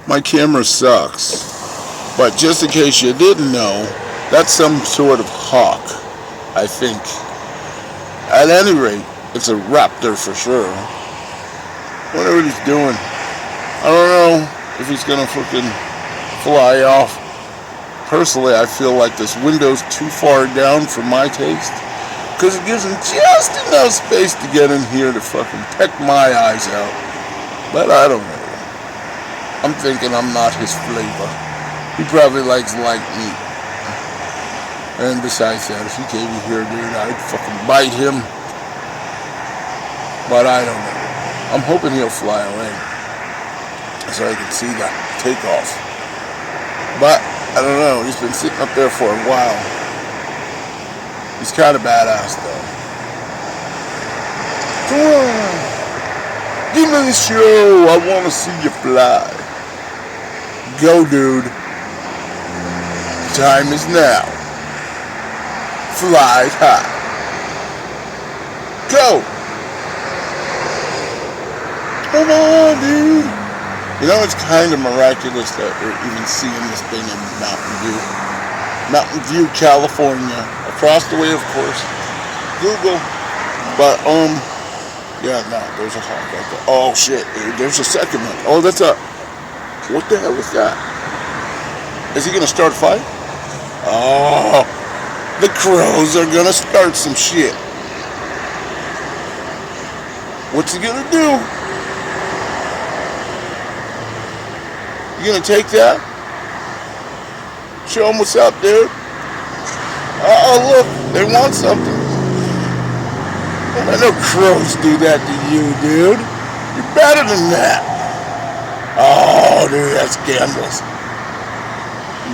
My camera sucks. But just in case you didn't know, that's some sort of hawk, I think. At any rate, it's a raptor for sure. Wonder what he's doing. I don't know if he's gonna fucking fly off. Personally, I feel like this window's too far down for my taste, because it gives him just enough space to get in here to fucking peck my eyes out. But I don't know. I'm thinking I'm not his flavor. He probably likes light meat. And besides that, if he came in here, dude, I'd fucking bite him. But I don't know. I'm hoping he'll fly away so I can see that takeoff. But I don't know. He's been sitting up there for a while. He's kind of badass, though. Come on. Give me the show. I want to see you fly. Go, dude. Time is now. Fly high. Go. Come on, dude. You know, it's kind of miraculous that we're even seeing this thing in Mountain View, California. Across the way, of course. Google. But, yeah, no, there's a hawk right there. Oh, shit, dude. There's a second one. Oh, that's a... What the hell is that? Is he going to start a fight? Oh, the crows are going to start some shit. What's he going to do? You going to take that? Show him what's up, dude. Oh, look, they want something. I know crows do that to you, dude. You're better than that. Oh, dude, that's scandalous.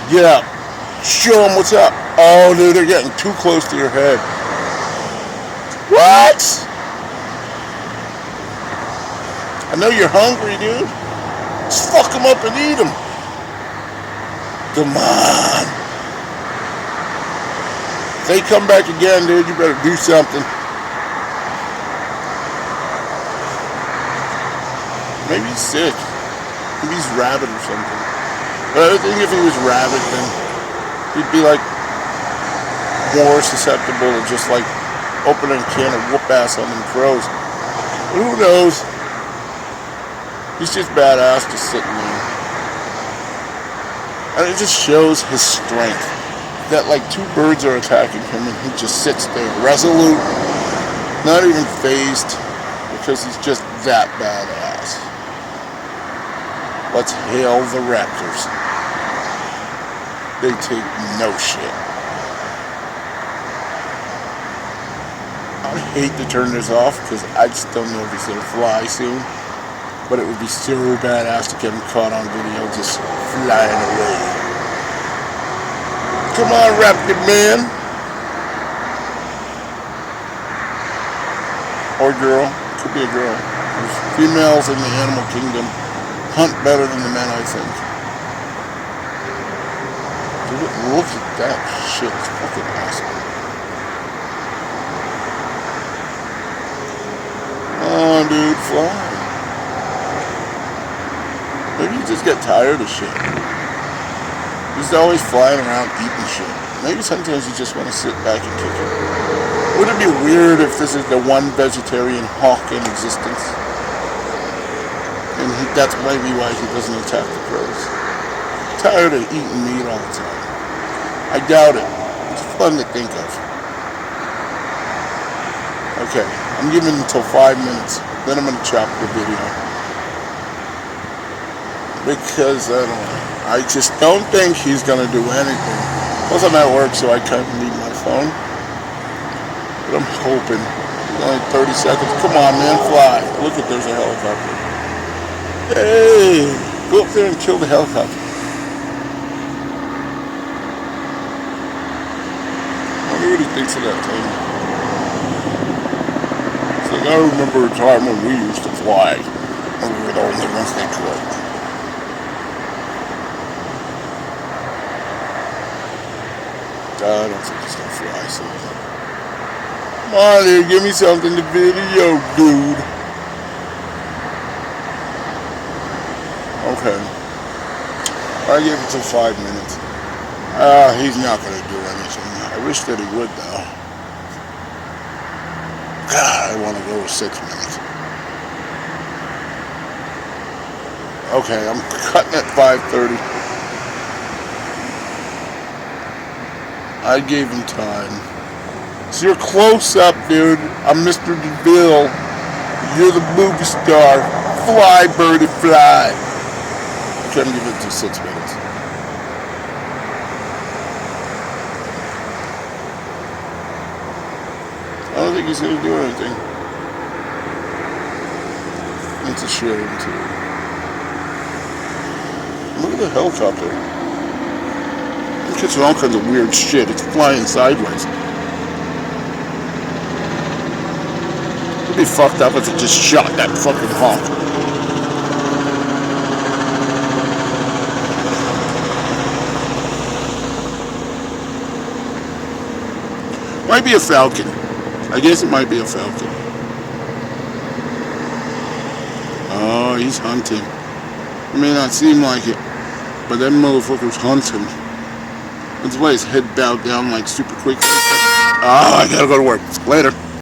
Get up. Show them what's up. Oh, dude, they're getting too close to your head. What? I know you're hungry, dude. Just fuck them up and eat them. Come on. If they come back again, dude, you better do something. Maybe he's sick. Maybe he's rabid or something. But I think if he was rabid, then he'd be like more susceptible to just like opening a can of whoop ass on them crows. But who knows? He's just badass just sitting there. And it just shows his strength. That like two birds are attacking him and he just sits there resolute, not even phased, because he's just that badass. Let's hail the raptors. They take no shit. I hate to turn this off because I just don't know if he's gonna fly soon. But it would be so badass to get him caught on video just flying away. Come on, raptor man. Or girl. Could be a girl. There's females in the animal kingdom hunt better than the men, I think. Dude, look at that shit. It's fucking awesome. Oh, dude, fly. Maybe you just get tired of shit. He's always flying around eating shit. Maybe sometimes you just want to sit back and kick it. Wouldn't it be weird if this is the one vegetarian hawk in existence? And that's maybe why he doesn't attack the crows. Tired of eating meat all the time. I doubt it. It's fun to think of. Okay, I'm giving until 5 minutes. Then I'm going to chop the video. Because I just don't think he's going to do anything. Plus I'm at work, so I kind of need my phone. But I'm hoping. Only 30 seconds. Come on, man, fly. Look at, there's a helicopter. Hey, go up there and kill the helicopter. I wonder what he thinks of that thing. It's like, I remember a time when we used to fly. And we were the only ones that could. I don't think he's gonna fly soon. Come on, dude, give me something to video, dude. Okay. I gave it to 5 minutes. He's not going to do anything. I wish that he would, though. God, I want to go with 6 minutes. Okay, I'm cutting at 5:30. I gave him time. So you're close up, dude. I'm Mr. DeVille. You're the movie star. Fly, birdie, fly. I'm trying to give it to 6 minutes. I don't think he's going to do anything. It's a shame, too. Look at the helicopter. It's catching all kinds of weird shit. It's flying sideways. It'd be fucked up if it just shot that fucking hawk. Might be a Falcon. I guess it might be a Falcon. Oh, he's hunting. It may not seem like it, but that motherfucker's hunting. That's why his head bowed down like super quick. Oh, I gotta go to work. Later.